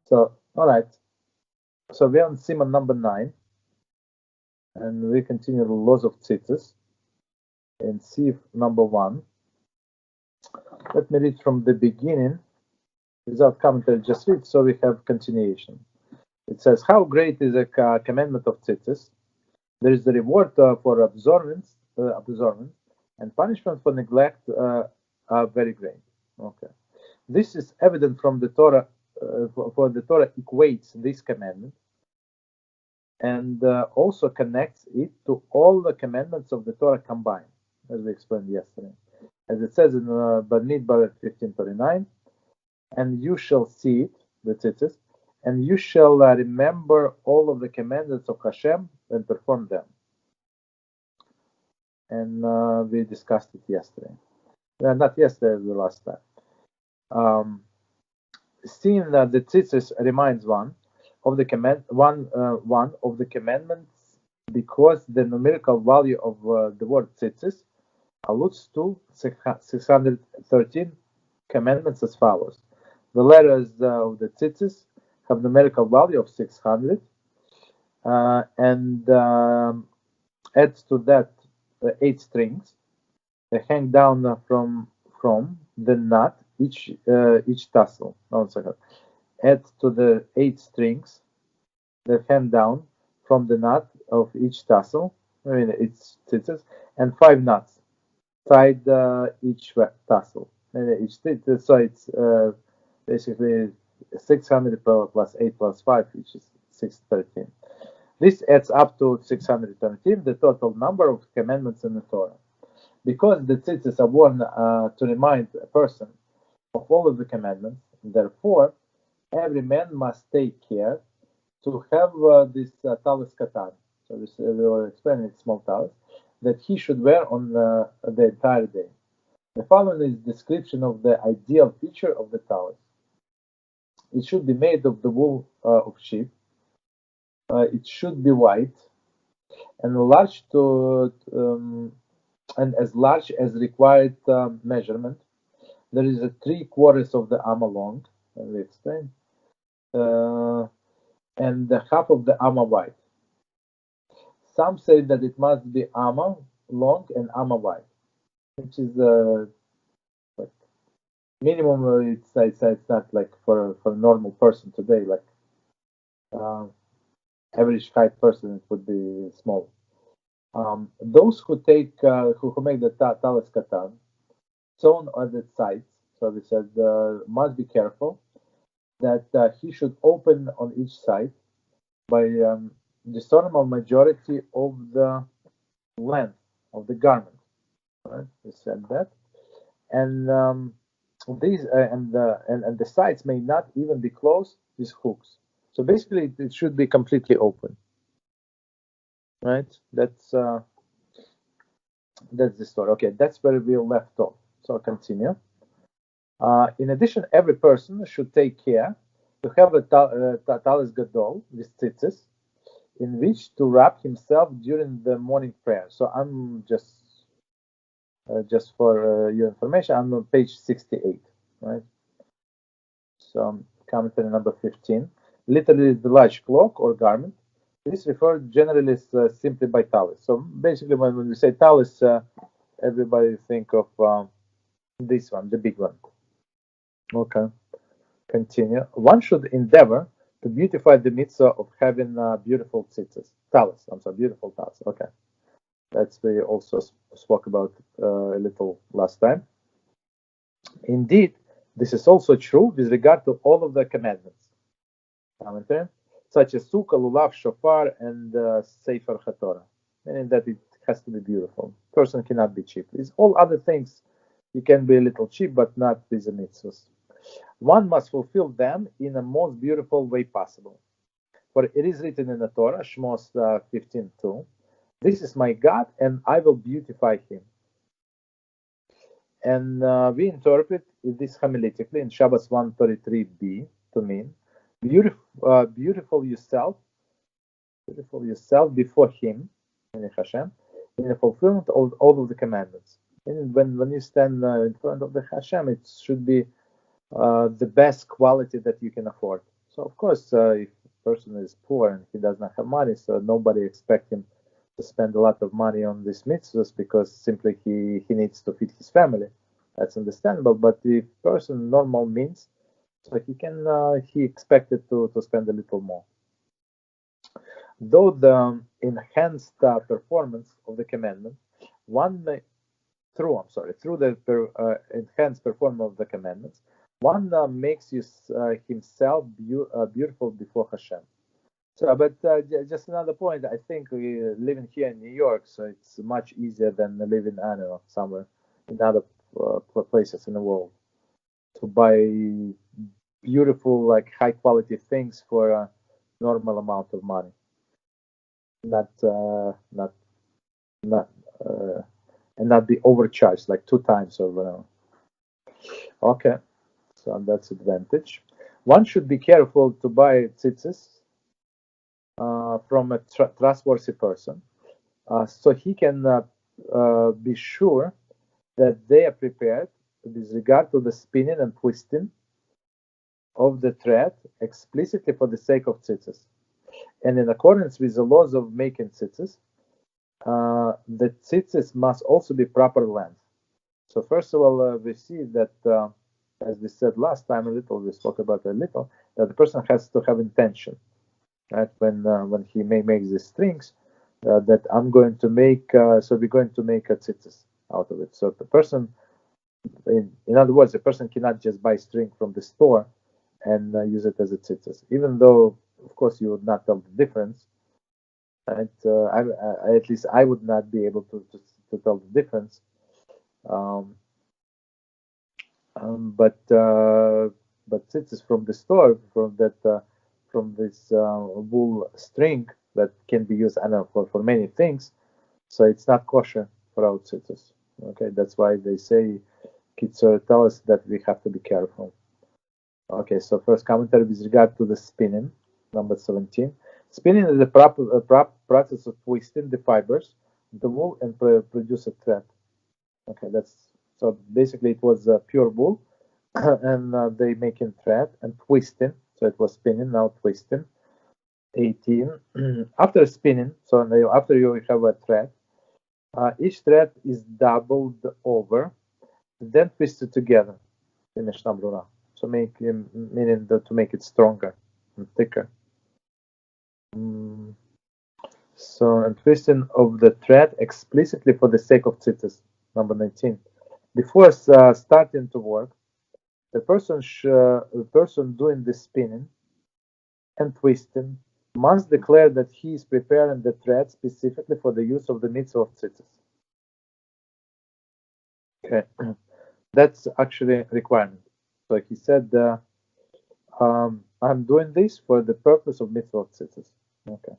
So, all right. So we're on Siman number 9, and we continue the laws of Tzitzis in Sif number 1. Let me read from the beginning without commentary, just read, so we have continuation. It says, how great is a commandment of Tzitzis? There is the reward for observance, and punishment for neglect are very great. Okay. This is evident from the Torah, for the Torah equates this commandment and also connects it to all the commandments of the Torah combined, as we explained yesterday. As it says in Bamidbar 15:39, and you shall see it, the Tzitzis, and you shall remember all of the commandments of HaShem and perform them. And we discussed it yesterday. Not yesterday, the last time. Seeing that the Tzitzis reminds one of the commandments, because the numerical value of the word Tzitzis alludes to 613 commandments as follows. The letters of the Tzitzis have numerical value of 600, and adds to that 8 strings. They hang down from the knot each tassel. No, second. Add to the 8 strings that hang down from the knot of each tassel. I mean, it's Tzitzis, and 5 knots tied each tassel. Each tzitzis, so it's basically 600 plus 8 plus 5, which is 613. This adds up to 613, the total number of commandments in the Torah. Because the Tzitzis are worn to remind a person of all of the commandments, therefore, every man must take care to have this talis katan. So this, we were explaining it, small talis, that he should wear on the entire day. The following is description of the ideal feature of the talis. It should be made of the wool of sheep. It should be white and large and as large as required measurement. There is a 3/4 of the amma long, and we explained, and the half of the amma wide. Some say that it must be amma long and amma wide, which is like minimum. It's not like for a normal person today, like average height person, it would be small. Those who take who make the talis katan sewn on the sides, so we said must be careful that he should open on each side by discernible majority of the length of the garment. Right? We said that, and these and the sides may not even be closed with hooks. So basically, it should be completely open. Right? That's the story. Okay, that's where we left off. So I'll continue. In addition, every person should take care to have a talis gadol with tzitzis, in which to wrap himself during the morning prayer. So I'm just for your information, I'm on page 68, right? So commentary number 15. Literally, the large cloak or garment. This referred generally simply by talis. So basically, when we say talis, everybody think of this one, the big one. Okay, continue. One should endeavor to beautify the mitzvah of having beautiful tzitzis. Beautiful talis. Okay, that's we also spoke about a little last time. Indeed, this is also true with regard to all of the commandments. Commentary, such as sukkah, lulav, shofar, and sefer haTorah, meaning that it has to be beautiful. Person cannot be cheap. It's all other things. You can be a little cheap, but not with the mitzvahs. One must fulfill them in the most beautiful way possible. For it is written in the Torah, Shmos 15:2, "This is my God, and I will beautify him." And we interpret this homiletically in Shabbos 133b to mean beautiful yourself before him, in HaShem, in the fulfillment of all of the commandments. And when you stand in front of the HaShem, it should be the best quality that you can afford. So of course, if a person is poor and he does not have money, so nobody expects him to spend a lot of money on these mitzvahs because simply he needs to feed his family. That's understandable. But if person normal means, so he expected to spend a little more. Though the enhanced performance of the commandment, through the enhanced performance of the commandments, one makes himself beautiful before HaShem. So, but just another point, I think living here in New York, so it's much easier than living, I don't know, somewhere in other places in the world, to buy beautiful, like high quality things for a normal amount of money, and not be overcharged like 2 times or whatever. Okay, so that's advantage. One should be careful to buy tzitzis from a trustworthy person, so he can be sure that they are prepared with regard to the spinning and twisting of the thread explicitly for the sake of tzitzis, and in accordance with the laws of making tzitzis. The tzitzis must also be proper length. So first of all, we see that, as we said last time we spoke about a little, that the person has to have intention, right? When he makes these strings, that I'm going to make, so we're going to make a tzitzis out of it. So the person, in other words, the person cannot just buy string from the store and use it as a tzitzis, even though, of course, you would not tell the difference. And at least I would not be able to tell the difference. But tzitzis from the store, from this wool string that can be used, I don't know, for many things. So it's not kosher for our tzitzis. Okay, that's why they say Kitzur tell us that we have to be careful. Okay, so first commentary with regard to the spinning, number 17. Spinning is the proper process of twisting the fibers, the wool, and produce a thread. Okay, so basically it was pure wool, and they making thread and twisting. So it was spinning, now twisting. 18. After spinning, so after you have a thread, each thread is doubled over, then twisted together in a shnamrura. So meaning to make it stronger and thicker. So, and twisting of the thread explicitly for the sake of tzitzis, number 19. Before starting to work, the person doing the spinning and twisting must declare that he is preparing the thread specifically for the use of the mitzvah of tzitzis. Okay, that's actually a requirement. So he said, I'm doing this for the purpose of mitzvah of tzitzis. Okay.